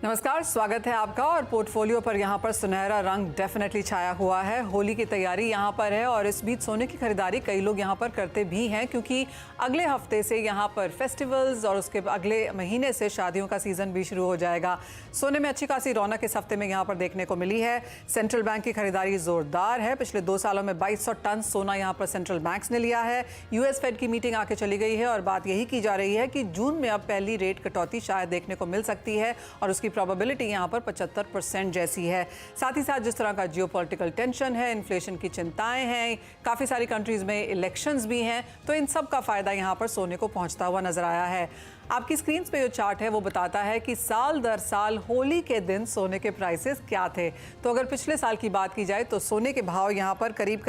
नमस्कार, स्वागत है आपका। और पोर्टफोलियो पर यहाँ पर सुनहरा रंग डेफिनेटली छाया हुआ है। होली की तैयारी यहाँ पर है और इस बीच सोने की खरीदारी कई लोग यहाँ पर करते भी हैं, क्योंकि अगले हफ्ते से यहाँ पर फेस्टिवल्स और उसके अगले महीने से शादियों का सीजन भी शुरू हो जाएगा। सोने में अच्छी खासी रौनक इस हफ्ते में यहाँ पर देखने को मिली है। सेंट्रल बैंक की खरीदारी जोरदार है। पिछले 2 सालों में 2200 टन सोना यहाँ पर सेंट्रल बैंक्स ने लिया है। यूएस फेड की मीटिंग आके चली गई है और बात यही की जा रही है कि जून में अब पहली रेट कटौती शायद देखने को मिल सकती है और उसकी प्रोबेबिलिटी यहाँ पर 75% जैसी है। साथ ही साथ जिस तरह का जियोपॉलिटिकल टेंशन है, इन्फ्लेशन की चिंताएं हैं, काफ़ी सारी कंट्रीज में इलेक्शंस भी हैं, तो इन सब का फायदा यहाँ पर सोने को पहुँचता हुआ नजर आया है। आपकी स्क्रीन पे जो चार्ट है वो बताता है कि साल दर साल होली के दिन सोने के प्राइसेस क्या थे। तो अगर पिछले साल की बात की जाए तो सोने के भाव यहाँ पर करीब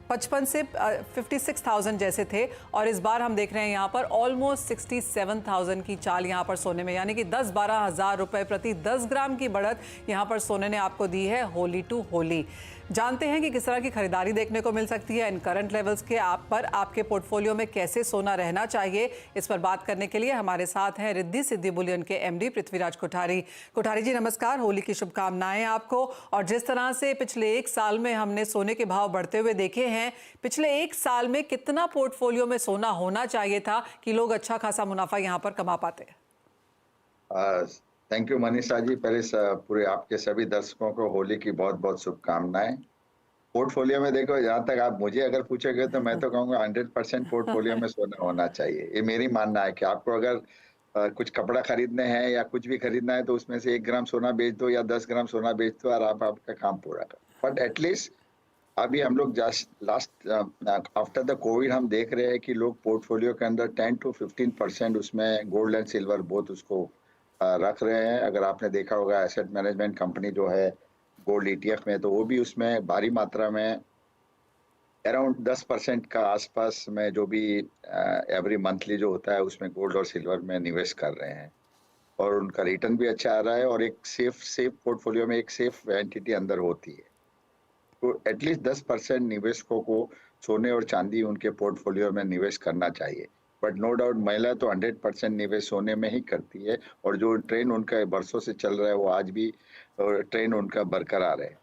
55 से 56,000 जैसे थे और इस बार हम देख रहे हैं यहाँ पर ऑलमोस्ट 67,000 की चाल यहाँ पर सोने में, यानी कि 10-12 हज़ार रुपए प्रति 10 ग्राम की बढ़त यहाँ पर सोने ने आपको दी है होली टू होली। जानते हैं कि किस तरह की खरीदारी देखने को मिल सकती है इन करंट लेवल्स के आप पर आपके पोर्टफोलियो में कैसे सोना रहना चाहिए। इस पर बात करने के लिए हमारे साथ हैं रिद्धि सिद्धि बुलियन के एमडी पृथ्वीराज कोठारी। कोठारी जी नमस्कार, होली की शुभकामनाएं आपको। और जिस तरह से पिछले 1 साल में हमने सोने के भाव बढ़ते हुए देखे हैं, पिछले 1 साल में कितना पोर्टफोलियो में सोना होना चाहिए था कि लोग अच्छा खासा मुनाफा यहाँ पर कमा पाते? Thank you Manisha ji. पहले पूरे आपके सभी दर्शकों को होली की बहुत बहुत शुभकामनाएं। पोर्टफोलियो में देखो, जहाँ तक आप मुझे अगर पूछोगे तो मैं तो कहूँगा 100% पोर्टफोलियो में सोना होना चाहिए। ये मेरी मानना है कि आपको अगर कुछ कपड़ा खरीदने हैं या कुछ भी खरीदना है तो उसमें से 1 ग्राम सोना बेच दो या 10 ग्राम सोना बेच दो और आप आपका काम पूरा करो। बट एटलीस्ट अभी हम लोग लास्ट आफ्टर द कोविड हम देख रहे हैं कि लोग पोर्टफोलियो के अंदर 10 to 15% उसमें गोल्ड एंड सिल्वर बोथ उसको रख रहे हैं। अगर आपने देखा होगा एसेट मैनेजमेंट कंपनी जो है गोल्ड ईटीएफ में, तो वो भी उसमें भारी मात्रा में अराउंड 10% का आसपास में जो भी एवरी मंथली जो होता है उसमें गोल्ड और सिल्वर में निवेश कर रहे हैं और उनका रिटर्न भी अच्छा आ रहा है और एक सेफ पोर्टफोलियो में एक सेफ एंटिटी अंदर होती है। तो एटलीस्ट 10% निवेशकों को सोने और चांदी उनके पोर्टफोलियो में निवेश करना चाहिए। बट नो डाउट महिला तो 100% निवेश सोने में ही करती है और जो ट्रेंड उनका बरसों से चल रहा है वो आज भी ट्रेंड उनका बरकरार है।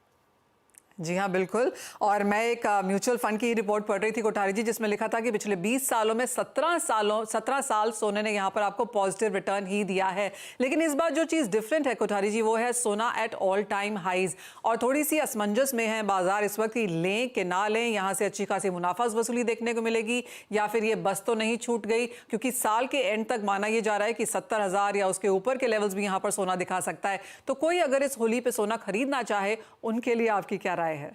जी हाँ, बिल्कुल। और मैं एक म्यूचुअल फंड की रिपोर्ट पढ़ रही थी कोठारी जी, जिसमें लिखा था कि पिछले 20 सालों में 17 साल सोने ने यहाँ पर आपको पॉजिटिव रिटर्न ही दिया है। लेकिन इस बार जो चीज़ डिफरेंट है कोठारी जी, वो है सोना एट ऑल टाइम हाइज। और थोड़ी सी असमंजस में है बाजार इस वक्त कि लें कि ना लें, यहाँ से अच्छी खासी मुनाफा वसूली देखने को मिलेगी या फिर ये बस तो नहीं छूट गई, क्योंकि साल के एंड तक माना यह जा रहा है कि 70,000 या उसके ऊपर के लेवल्स भी यहाँ पर सोना दिखा सकता है। तो कोई अगर इस होली पे सोना खरीदना चाहे, उनके लिए आपकी क्या है?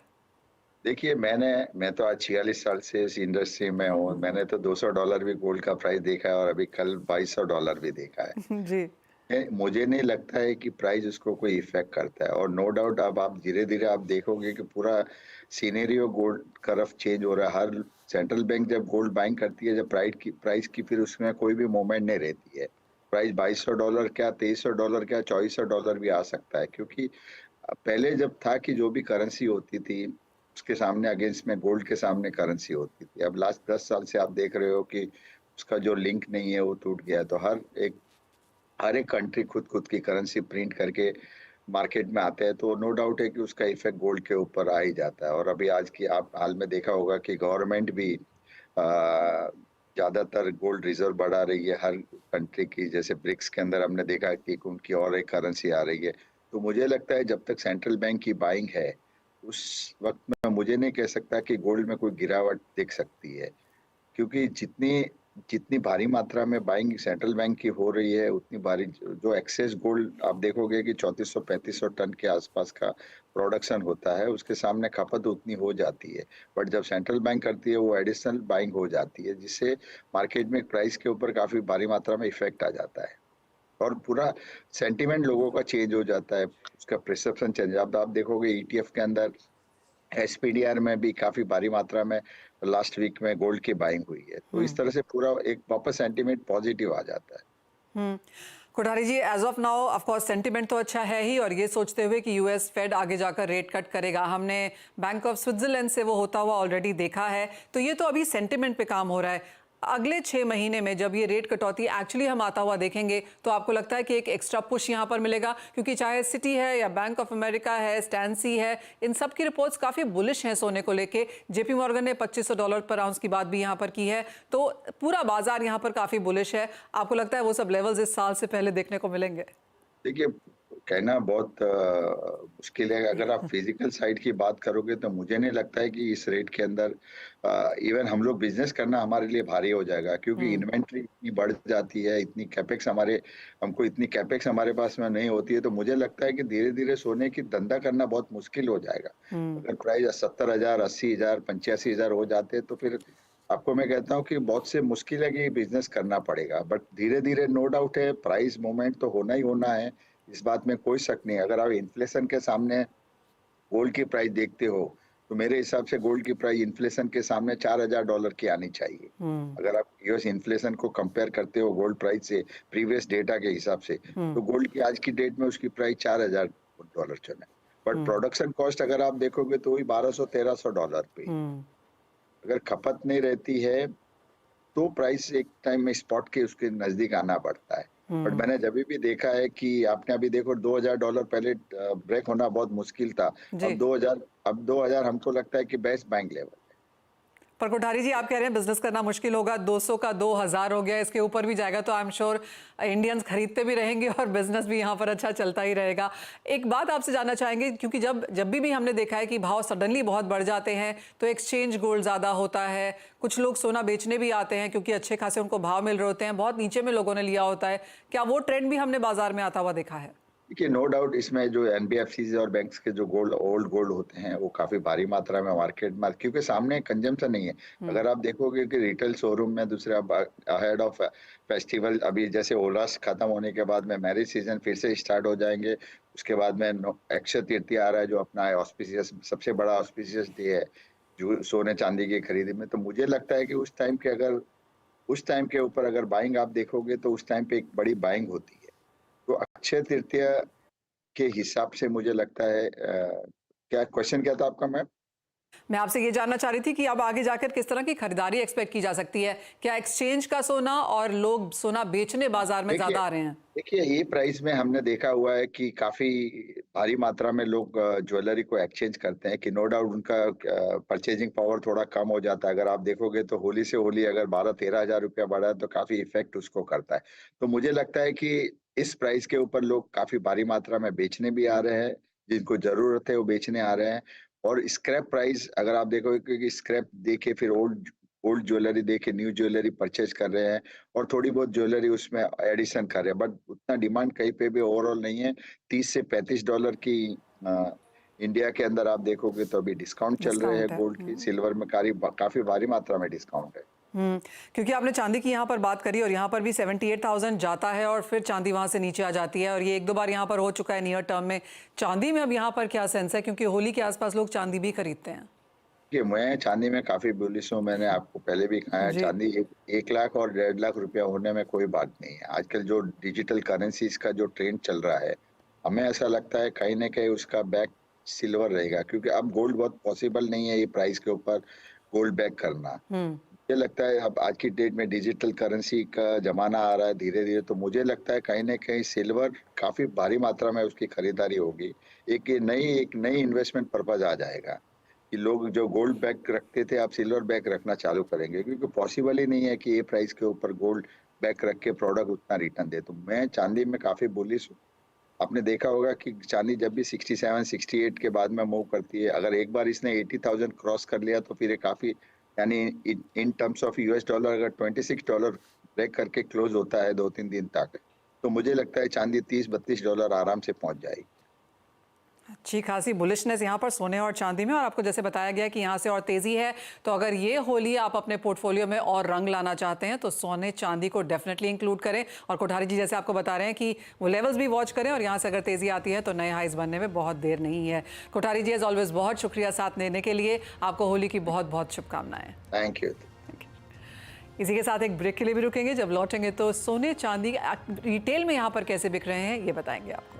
देखिए, मैं तो आज 46 साल से इस इंडस्ट्री में हूँ। मैंने तो $200 भी गोल्ड का प्राइस देखा है और अभी कल $2200 भी देखा है। जी। मुझे नहीं लगता है कि प्राइस उसको कोई इफेक्ट करता है और नो डाउट अब आप धीरे-धीरे आप देखोगे कि पूरा सिनेरियो गोल्ड तरफ चेंज हो रहा है। हर सेंट्रल बैंक जब गोल्ड बाइंग करती है, जब प्राइस की फिर उसमें कोई भी मूवमेंट नहीं रहती है। प्राइस $2200 क्या, $2300 क्या, $2400 भी आ सकता है, क्योंकि पहले जब था कि जो भी करेंसी होती थी उसके सामने अगेंस्ट में गोल्ड के सामने करेंसी होती थी। अब लास्ट 10 साल से आप देख रहे हो कि उसका जो लिंक नहीं है वो टूट गया है। तो हर एक कंट्री खुद की करेंसी प्रिंट करके मार्केट में आते हैं, तो नो डाउट है कि उसका इफेक्ट गोल्ड के ऊपर आ ही जाता है। और अभी आज की आप हाल में देखा होगा कि गवर्नमेंट भी ज्यादातर गोल्ड रिजर्व बढ़ा रही है हर कंट्री की। जैसे ब्रिक्स के अंदर हमने देखा कि उनकी और एक करेंसी आ रही है। तो मुझे लगता है जब तक सेंट्रल बैंक की बाइंग है उस वक्त में मुझे नहीं कह सकता कि गोल्ड में कोई गिरावट दिख सकती है, क्योंकि जितनी जितनी भारी मात्रा में बाइंग सेंट्रल बैंक की हो रही है उतनी भारी जो एक्सेस गोल्ड आप देखोगे कि 3400-3500 टन के आसपास का प्रोडक्शन होता है, उसके सामने खपत उतनी हो जाती है। बट जब सेंट्रल बैंक करती है वो एडिशनल बाइंग हो जाती है, जिससे मार्केट में प्राइस के ऊपर काफी भारी मात्रा में इफेक्ट आ जाता है और पूरा सेंटीमेंट लोगों का चेंज हो जाता है, उसका परसेप्शन चेंज। अब आप देखोगे ईटीएफ के अंदर एसपीडीआर में भी काफी भारी मात्रा में लास्ट वीक में गोल्ड की बाइंग हुई है। तो इस तरह से पूरा एक वापस सेंटीमेंट पॉजिटिव आ जाता है। Kothari ji, as of now of course sentiment तो अच्छा है ही, और ये सोचते हुए कि यूएस फेड आगे जाकर रेट कट करेगा, हमने बैंक ऑफ स्विट्जरलैंड से वो होता हुआ ऑलरेडी देखा है। तो ये तो अभी सेंटीमेंट पे काम हो रहा है। अगले 6 महीने में जब ये रेट कटौती एक्चुअली हम आता हुआ देखेंगे तो आपको लगता है कि एक एक्स्ट्रा पुश यहाँ पर मिलेगा? क्योंकि चाहे सिटी है या बैंक ऑफ अमेरिका है, स्टैंसी है, इन सब की रिपोर्ट्स काफ़ी बुलिश हैं सोने को लेके। जेपी मॉर्गन ने $2500 पर आउंस की बात भी यहाँ पर की है, तो पूरा बाजार यहाँ पर काफ़ी बुलिश है। आपको लगता है वो सब लेवल्स इस साल से पहले देखने को मिलेंगे? देखिए, कहना बहुत मुश्किल है। अगर आप फिजिकल साइड की बात करोगे तो मुझे नहीं लगता है कि इस रेट के अंदर इवन हम लोग बिजनेस करना हमारे लिए भारी हो जाएगा, क्योंकि इन्वेंट्री इतनी बढ़ जाती है, हमको इतनी कैपेक्स हमारे पास में नहीं होती है। तो मुझे लगता है कि धीरे धीरे सोने की धंधा करना बहुत मुश्किल हो जाएगा। अगर प्राइस 70,000, 80,000, 85,000 हो जाते तो फिर आपको मैं कहता हूँ कि बहुत से मुश्किल है कि बिजनेस करना पड़ेगा। बट धीरे धीरे नो डाउट है, प्राइस मूवमेंट तो होना ही होना है, इस बात में कोई शक नहीं है। अगर आप इन्फ्लेशन के सामने गोल्ड की प्राइस देखते हो तो मेरे हिसाब से गोल्ड की प्राइस इन्फ्लेशन के सामने $4,000 की आनी चाहिए। अगर आप यूएस इन्फ्लेशन को कंपेयर करते हो गोल्ड प्राइस से प्रीवियस डेटा के हिसाब से, तो गोल्ड की आज की डेट में उसकी प्राइस $4,000 चल है। बट प्रोडक्शन कॉस्ट अगर आप देखोगे तो वही $1,200-1,300 पे। अगर खपत नहीं रहती है तो प्राइस एक टाइम में स्पॉट के उसके नजदीक आना पड़ता है। बट मैंने जब भी देखा है कि आपने अभी देखो $2,000 पहले ब्रेक होना बहुत मुश्किल था। अब 2000 हमको लगता है कि बेस्ट बैंक लेवल। पर कोठारी जी, आप कह रहे हैं बिजनेस करना मुश्किल होगा, 200 का 2000 हो गया, इसके ऊपर भी जाएगा तो आई एम श्योर इंडियंस खरीदते भी रहेंगे और बिजनेस भी यहाँ पर अच्छा चलता ही रहेगा। एक बात आपसे जानना चाहेंगे, क्योंकि जब भी हमने देखा है कि भाव सडनली बहुत बढ़ जाते हैं तो एक्सचेंज गोल्ड ज़्यादा होता है, कुछ लोग सोना बेचने भी आते हैं क्योंकि अच्छे खासे उनको भाव मिल रहे होते हैं, बहुत नीचे में लोगों ने लिया होता है। क्या वो ट्रेंड भी हमने बाजार में आता हुआ देखा है? देखिए, नो डाउट इसमें जो एनबीएफसीज और बैंक्स के जो ओल्ड गोल्ड होते हैं वो काफी भारी मात्रा में मार्केट में, क्योंकि सामने कंजम्पशन नहीं है। अगर आप देखोगे कि रिटेल शोरूम में दूसरे अब अहेड ऑफ फेस्टिवल, अभी जैसे ओलास खत्म होने के बाद में मैरिज सीजन फिर से स्टार्ट हो जाएंगे। उसके बाद में अक्षय तृतीया आ रहा है जो अपना ऑस्पिशियस सबसे बड़ा ऑस्पिशियस डे है जो सोने चांदी की खरीदी में। तो मुझे लगता है कि उस टाइम के ऊपर अगर बाइंग आप देखोगे तो उस टाइम पे एक बड़ी बाइंग होती है। तो अक्षय तृतीया के हिसाब से मुझे लगता है क्या क्वेश्चन क्या था आपका मैम? मैं आपसे ये जानना चाह रही थी कि अब आगे जाकर किस तरह की खरीदारी एक्सपेक्ट की जा सकती है? क्या एक्सचेंज का सोना और लोग सोना बेचने बाजार में ज्यादा आ रहे हैं? देखिए, ये प्राइस में हमने देखा हुआ है कि काफी भारी मात्रा में लोग ज्वेलरी को एक्सचेंज करते हैं, कि नो डाउट उनका परचेजिंग पावर थोड़ा कम हो जाता है। अगर आप देखोगे तो होली से होली अगर 12-13 हजार रुपया बढ़ा है तो काफी इफेक्ट उसको करता है। तो मुझे लगता है कि इस प्राइस के ऊपर लोग काफी भारी मात्रा में बेचने भी आ रहे हैं, जिनको जरूरत है वो बेचने आ रहे हैं। और स्क्रैप प्राइस अगर आप देखोगे कि स्क्रैप देके फिर ओल्ड ज्वेलरी देके न्यू ज्वेलरी परचेज कर रहे हैं और थोड़ी बहुत ज्वेलरी उसमें एडिशन कर रहे हैं, बट उतना डिमांड कहीं पे भी ओवरऑल नहीं है। $30 से $35 की इंडिया के अंदर आप देखोगे तो अभी डिस्काउंट चल रहे हैं है। गोल्ड की, सिल्वर में काफी भारी मात्रा में डिस्काउंट है। क्योंकि आपने चांदी की यहाँ पर बात करी और यहाँ पर भी 78,000 जाता है और फिर चांदी वहां से नीचे आ जाती है, और ये एक दो बार यहाँ पर हो चुका है नियर टर्म में। चांदी में अब यहाँ पर क्या सेंस है, क्योंकि होली के आसपास लोग चांदी भी खरीदते हैं? कि मैं चांदी में काफी बुलिश हूँ। मैंने आपको पहले भी कहा है, चांदी 1 लाख और 1.5 लाख रुपया होने में कोई बात नहीं है। आजकल जो डिजिटल करेंसीज का जो ट्रेंड चल रहा है, हमें ऐसा लगता है कहीं ना कहीं उसका बैक सिल्वर रहेगा, क्योंकि अब गोल्ड बहुत पॉसिबल नहीं है ये प्राइस के ऊपर गोल्ड बैक करना। मुझे लगता है अब आज की डेट में डिजिटल करेंसी का जमाना आ रहा है धीरे धीरे, तो मुझे लगता है कहीं ना कहीं सिल्वर काफी भारी मात्रा में उसकी खरीदारी होगी। एक नई इन्वेस्टमेंट पर्पज आ जाएगा कि लोग जो गोल्ड बैग रखते थे आप सिल्वर बैग रखना चालू करेंगे, क्योंकि पॉसिबल ही नहीं है कि ये प्राइस के ऊपर गोल्ड बैग रख के प्रोडक्ट उतना रिटर्न दे। तो मैं चांदी में काफी बुलिश हूँ। आपने देखा होगा कि चांदी जब भी 67, 68 के बाद में मूव करती है, अगर एक बार इसने 80,000 क्रॉस कर लिया तो फिर ये काफी, यानी इन टर्म्स ऑफ $US अगर $26 ब्रेक करके क्लोज होता है 2-3 दिन तक, तो मुझे लगता है चांदी $30-32 आराम से पहुंच जाएगी। अच्छी खासी बुलिशनेस यहाँ पर सोने और चांदी में, और आपको जैसे बताया गया कि यहाँ से और तेजी है। तो अगर ये होली आप अपने पोर्टफोलियो में और रंग लाना चाहते हैं तो सोने चांदी को डेफिनेटली इंक्लूड करें। और कोठारी जी जैसे आपको बता रहे हैं कि वो लेवल्स भी वॉच करें, और यहाँ से अगर तेजी आती है तो नए हाइज बनने में बहुत देर नहीं है। कोठारी जी एज ऑलवेज बहुत शुक्रिया साथ देने के लिए। आपको होली की बहुत बहुत शुभकामनाएं। Thank you. इसी के साथ एक ब्रेक के लिए भी रुकेंगे। जब लौटेंगे तो सोने चांदी रिटेल में यहाँ पर कैसे बिक रहे हैं ये बताएंगे आपको।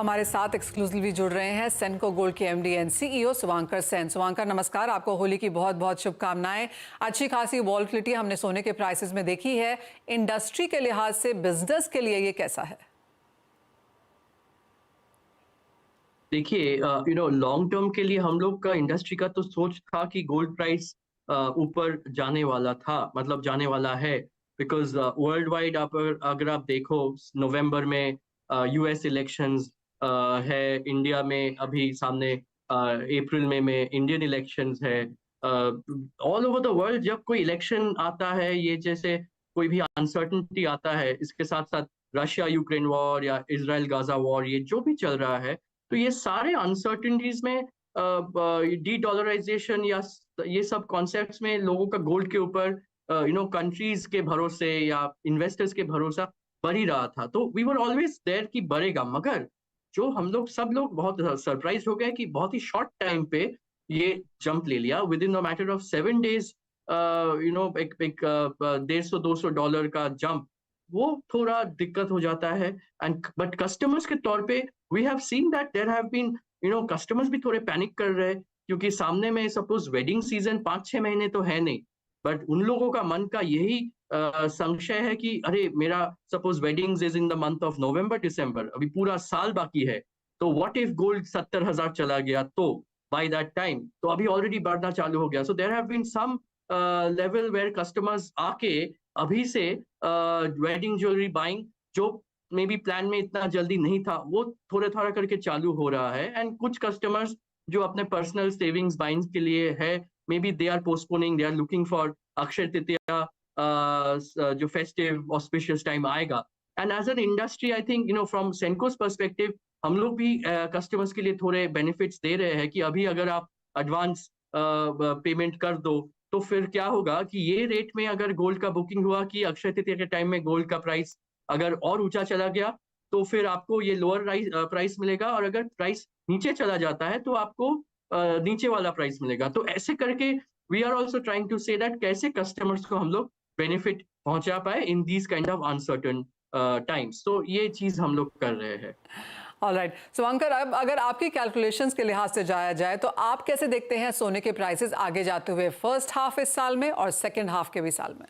हमारे साथ एक्सक्लूसिवली जुड़ रहे हैं सेनको गोल्ड के MD and CEO Shubhankar Sen. Shubhankar नमस्कार, आपको होली की बहुत बहुत शुभकामनाएं। अच्छी खासी वॉलेटिलिटी हमने सोने के प्राइसेस में देखी है, इंडस्ट्री के लिहाज से बिजनेस के लिए ये कैसा है? देखिए लॉन्ग टर्म के लिए हम लोग का इंडस्ट्री का तो सोच था कि गोल्ड प्राइस ऊपर जाने वाला था, मतलब जाने वाला है, बिकॉज वर्ल्ड वाइड अगर आप देखो नवंबर में यूएस इलेक्शंस है, इंडिया में अभी सामने अप्रैल में इंडियन इलेक्शंस है। ऑल ओवर द वर्ल्ड जब कोई इलेक्शन आता है, ये जैसे कोई भी अनसर्टेनिटी आता है, इसके साथ साथ रशिया यूक्रेन वॉर या इजराइल गाजा वॉर, ये जो भी चल रहा है, तो ये सारे अनसर्टेनिटीज में डी डॉलराइजेशन या ये सब कॉन्सेप्ट्स में लोगों का गोल्ड के ऊपर कंट्रीज के भरोसे या इन्वेस्टर्स के भरोसा बढ़ ही रहा था। तो वी वर ऑलवेज देयर कि बढ़ेगा, मगर जो हम लोग सब लोग बहुत सरप्राइज हो गए कि बहुत ही शॉर्ट टाइम पे ये जंप ले लिया। With in the matter of 7 days एक $150-200 का जंप, वो थोड़ा दिक्कत हो जाता है। एंड बट कस्टमर्स के तौर पे we have seen that there have been customers भी थोड़े पैनिक कर रहे हैं, क्योंकि सामने में सपोज वेडिंग सीजन 5-6 महीने तो है नहीं, बट उन लोगों का मन का यही संशय है कि अरे मेरा suppose weddings is in the month of November December, अभी पूरा साल बाकी है, तो व्हाट इफ गोल्ड 70,000 चला गया, तो बाय दैट टाइम तो अभी ऑलरेडी बढ़ना चालू हो गया। So there have been some level where customers आके अभी से वेडिंग ज्वेलरी बाइंग, जो मे बी प्लान में इतना जल्दी नहीं था, वो थोड़ा थोड़ा करके चालू हो रहा है। एंड कुछ कस्टमर्स जो अपने पर्सनल सेविंग्स बाइंग के लिए है, may be they are postponing, they are looking for Akshaya Tritiya, जो फेस्टिव ऑस्पिशियस टाइम आएगा। And as an industry I think from Senco's perspective हम लोग भी कस्टमर्स के लिए थोड़े बेनिफिट्स दे रहे हैं कि अभी अगर आप एडवांस पेमेंट कर दो, तो फिर क्या होगा कि ये रेट में अगर गोल्ड का बुकिंग हुआ कि अक्षय तृतीया के टाइम में गोल्ड का प्राइस अगर और ऊंचा चला गया, तो फिर आपको ये लोअर प्राइस मिलेगा, और अगर प्राइस नीचे चला जाता है तो आपको नीचे वाला प्राइस मिलेगा। तो ऐसे करके we are also trying to say that कैसे कस्टमर्स को हम लोग बेनिफिट पहुंचा पाए in these kind of uncertain times. तो ये चीज हम लोग कर रहे हैं। ऑलराइट शुभांकर, अब अगर आपकी कैलकुलेशंस के लिहाज से जाया जाए तो आप कैसे देखते हैं सोने के प्राइसेस आगे जाते हुए, फर्स्ट हाफ इस साल में और सेकेंड हाफ के भी साल में?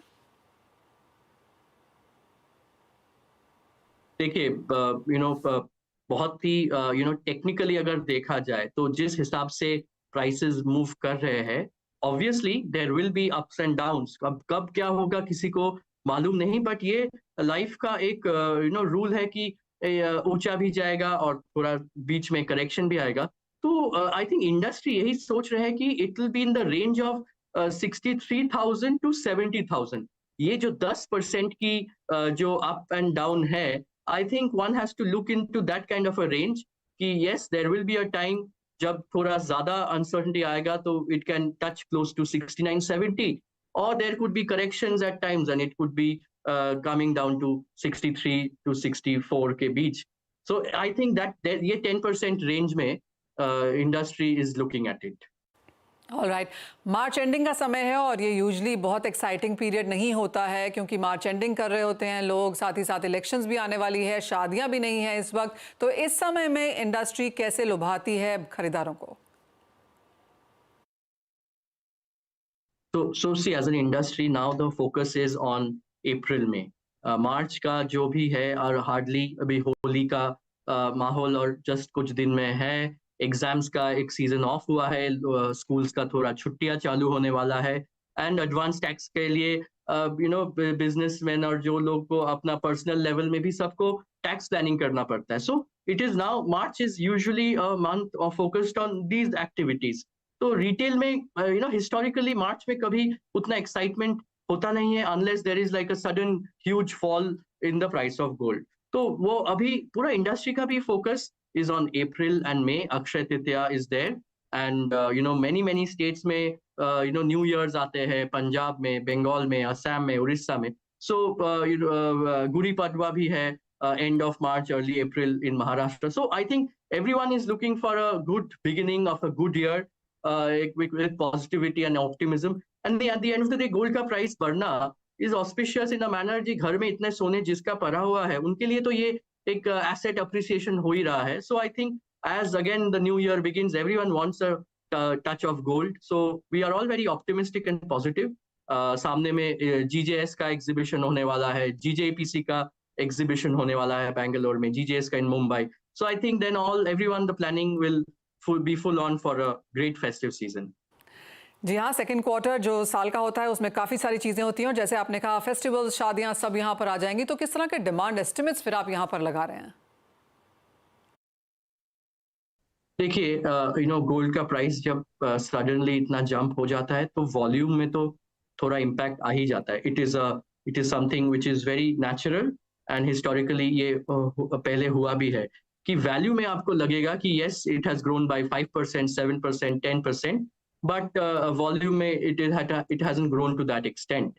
देखिए बहुत ही टेक्निकली अगर देखा जाए तो जिस हिसाब से प्राइसेस मूव कर रहे हैं, obviously there will be ups and downs. अब कब क्या होगा किसी को मालूम नहीं, बट ये लाइफ का एक रूल है कि ऊंचा भी जाएगा और थोड़ा बीच में करेक्शन भी आएगा। तो आई थिंक इंडस्ट्री यही सोच रहे हैं कि it will be in the range of 63,000 to 70,000। ये जो 10% की जो अप एंड डाउन है, I think one has to look into that kind of a range कि yes, there will be a time जब थोड़ा ज़्यादा uncertainty आएगा तो it can touch close to 69-70, or there could be corrections at times and it could be coming down to 63 to 64 के बीच। So I think that ये 10% range में industry is looking at it। Alright, March ending का समय है और ये usually बहुत exciting period नहीं होता है, क्योंकि मार्च एंडिंग कर रहे होते हैं लोग, साथ ही साथ इलेक्शंस भी आने वाली है, शादियां भी नहीं है इस वक्त। तो इस समय में इंडस्ट्री कैसे लुभाती है खरीदारों को? So see, as an industry now the focus is on अप्रैल में। मार्च का जो भी है, और हार्डली अभी होली का माहौल और जस्ट कुछ दिन में है, एग्जाम्स का एक सीजन ऑफ हुआ है, स्कूल्स का थोड़ा छुट्टियां चालू होने वाला है, एंड एडवांस टैक्स के लिए बिजनेसमैन और जो लोग को अपना पर्सनल लेवल में भी सबको टैक्स प्लानिंग करना पड़ता है। So it is now March is usually a month focused on these activities. तो रिटेल में हिस्टोरिकली मार्च में कभी उतना एक्साइटमेंट होता नहीं है unless there is like a sudden huge fall in the price of gold. तो वो अभी पूरा इंडस्ट्री का भी focus is on April and May. Akshay Tritiya is there, and many states में New Years आते हैं, पंजाब में, बंगाल में, असम में, उड़ीसा में। So गुड़ी पड़वा भी है end of March, early April in Maharashtra. So I think everyone is looking for a good beginning of a good year with positivity and optimism. And at the end of the day, gold का price बढ़ना is auspicious in a manner जी घर में इतने सोने जिसका पड़ा हुआ है उनके लिए तो ये एक एसेट अप्रिसिएशन हो ही रहा है. So I think as again the new year begins, everyone wants a touch of gold. So we are all very optimistic and positive. सामने में GJS का एग्जीबिशन होने वाला है, GJPC का एग्जीबिशन होने वाला है बैंगलोर में, GJS का इन Mumbai. So I think then everyone the planning will be full on for a great festive season. जी हाँ, सेकंड क्वार्टर जो साल का होता है उसमें काफ़ी सारी चीज़ें होती हैं और जैसे आपने कहा फेस्टिवल्स, शादियाँ सब यहाँ पर आ जाएंगी. तो किस तरह के डिमांड एस्टिमेट्स फिर आप यहाँ पर लगा रहे हैं? देखिए गोल्ड का प्राइस जब सडनली इतना जंप हो जाता है तो वॉल्यूम में तो थोड़ा इम्पैक्ट आ ही जाता है. It is something which is very natural and historically ये पहले हुआ भी है कि वैल्यू में आपको लगेगा कि yes it has grown by 5%, 7%, 10%, but volume में it hasn't grown to that extent.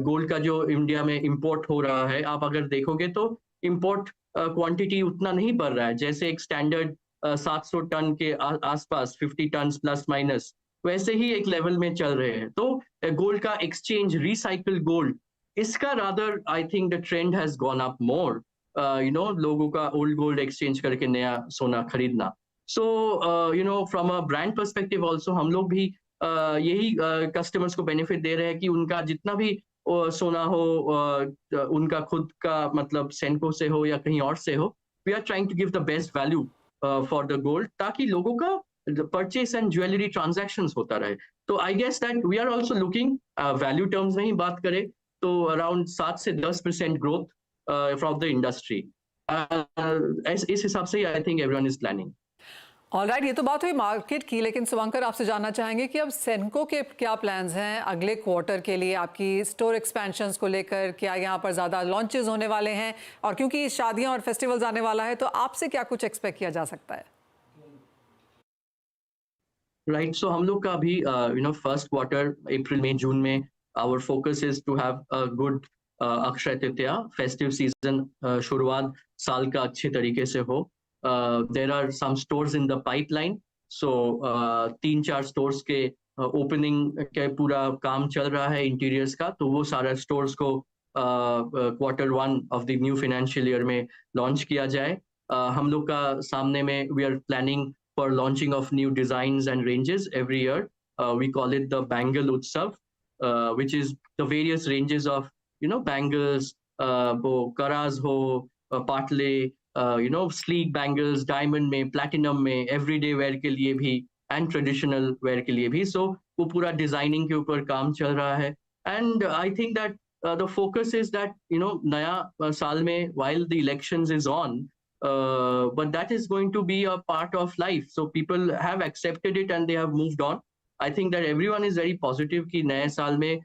Gold का जो इंडिया में इंपोर्ट हो रहा है, आप अगर देखोगे तो इंपोर्ट क्वांटिटी उतना नहीं बढ़ रहा है. जैसे एक स्टैंडर्ड 700 टन के आसपास, 50 टन प्लस माइनस, वैसे ही एक लेवल में चल रहे हैं. तो गोल्ड का एक्सचेंज, रिसाइकल गोल्ड, इसका rather I think the trend has gone up more. लोगों का ओल्ड गोल्ड एक्सचेंज करके नया सोना खरीदना. So from a brand perspective also हम लोग भी यही कस्टमर्स को बेनिफिट दे रहे हैं कि उनका जितना भी सोना हो, उनका खुद का मतलब सेंको से हो या कहीं और से हो, we are trying to give the best value for the gold, ताकि लोगों का परचेस एंड ज्वेलरी ट्रांजैक्शंस होता रहे. तो I guess that we are also looking, value terms में ही बात करें तो अराउंड 7 से 10% ग्रोथ फ्रॉम द इंडस्ट्री. इस हिसाब से I think everyone is planning. Alright, ये तो बात हुई मार्केट की, लेकिन शुभंकर आपसे जानना चाहेंगे कि अब सेनको के क्या प्लान्स हैं अगले क्वार्टर के लिए, आपकी स्टोर एक्सपेंशंस को लेकर? क्या यहाँ पर ज़्यादा लॉन्चेस होने वाले हैं? और क्योंकि शादियाँ और फेस्टिवल्स आने वाला है तो आपसे क्या कुछ एक्सपेक्ट किया जा सकता है? राइट, सो हम लोग का अभी फर्स्ट क्वार्टर अप्रैल मई जून में our focus is to have a good Akshaya Tritiya festive season. शुरुआत साल का अच्छे तरीके से हो. There are some stores in the pipeline, so 3-4 stores के ओपनिंग के पूरा काम चल रहा है इंटीरियर्स का. तो वो सारा स्टोर्स को quarter 1 of the new financial year में लॉन्च किया जाए. हम लोग का सामने में we are planning for launching of new designs and ranges every year. We call it the bangle Utsav, which is the various ranges of bangles, वो कराज हो, पाटले, स्लीक बैंगल्स, डायमंड में, प्लैटिनम में, एवरीडे वेयर के लिए भी एंड ट्रेडिशनल वेयर के लिए भी. सो वो पूरा डिजाइनिंग के ऊपर काम चल रहा है. And I think that the focus is that नया साल में while the elections is on, but that is going to be a part of life, so people have accepted it and they have moved on. I think that everyone is very positive कि नए साल में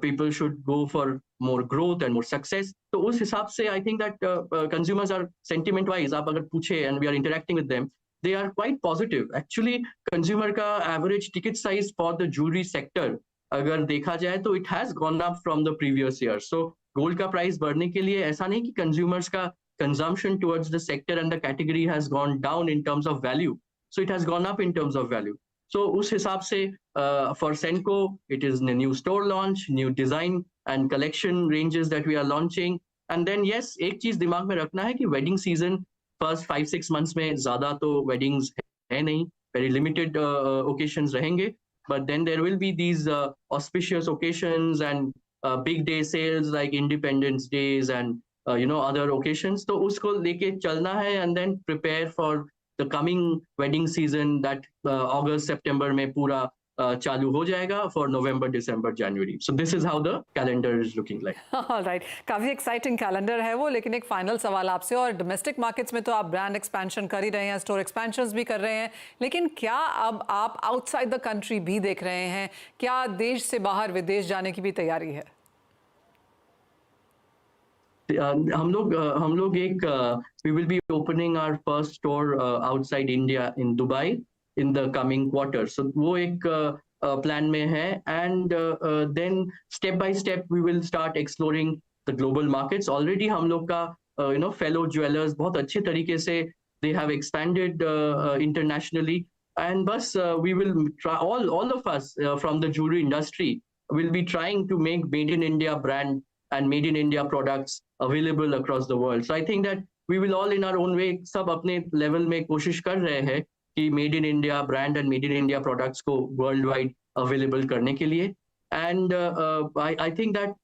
people should go for more growth and more success. तो उस हिसाब से I think that consumers are sentiment wise, आप अगर पूछे and we are interacting with them, they are quite positive. Actually consumer का average ticket size for the jewelry sector अगर देखा जाए तो it has gone up from the previous year. So gold का price बढ़ने के लिए ऐसा नहीं कि consumers का consumption towards the sector and the category has gone down in terms of value. So it has gone up in terms of value. So उस हिसाब से for Senco, it is a new store launch, new design and collection ranges that we are launching. And then yes, एक चीज दिमाग में रखना है कि wedding season first 5-6 months में ज़्यादा तो weddings है नहीं, very limited occasions रहेंगे. But then there will be these auspicious occasions and big day sales like Independence Days and other occasions. तो उसको लेके चलना है and then prepare for the coming wedding season that August, September में पूरा चालू हो जाएगा for November, December, January. So this is how the calendar is looking like. All right, काफी एक्साइटिंग कैलेंडर है वो. लेकिन एक फाइनल सवाल आपसे, और डोमेस्टिक मार्केट्स में तो आप ब्रांड एक्सपेंशन कर ही रहे हैं, स्टोर एक्सपेंशंस भी कर रहे हैं, लेकिन क्या अब आप आउटसाइड द कंट्री भी देख रहे हैं? क्या देश से बाहर विदेश जाने की भी तैयारी है? हम लोग एक we will be opening our first store outside India in Dubai in the coming quarter. So वो एक plan में है, and then step by step we will start exploring the global markets. Already हम लोग का fellow jewelers बहुत अच्छे तरीके से they have expanded internationally, and बस we will try, all of us from the jewelry industry will be trying to make Made in India brand and made in India products available across the world. So I think that we will all in our own way सब अपने level में कोशिश कर रहे हैं कि made in India brand and made in India products को worldwide available करने के लिए. And I think that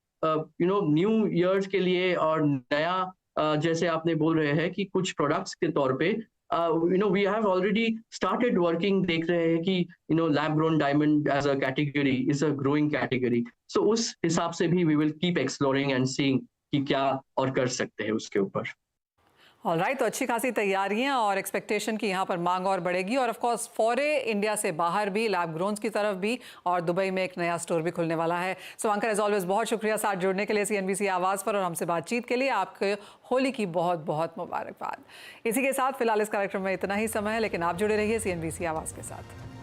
new years के लिए और नया जैसे आपने बोल रहे हैं कि कुछ products के तौर पे we have already started working देख रहे हैं कि lab grown diamond as a category is a growing category. So उस हिसाब से भी we will keep exploring and seeing कि क्या और कर सकते हैं उसके ऊपर. ऑलराइट, तो अच्छी खासी तैयारियां और एक्सपेक्टेशन की यहाँ पर मांग और बढ़ेगी और ऑफ कोर्स फॉरे इंडिया से बाहर भी लैब ग्रोन्स की तरफ भी और दुबई में एक नया स्टोर भी खुलने वाला है. शुभंकर एज ऑलवेज बहुत शुक्रिया साथ जुड़ने के लिए CNBC आवाज़ पर और हमसे बातचीत के लिए. आपके होली की बहुत बहुत मुबारकबाद. इसी के साथ फिलहाल इस कार्यक्रम में इतना ही समय है, लेकिन आप जुड़े रहिए CNBC आवाज़ के साथ.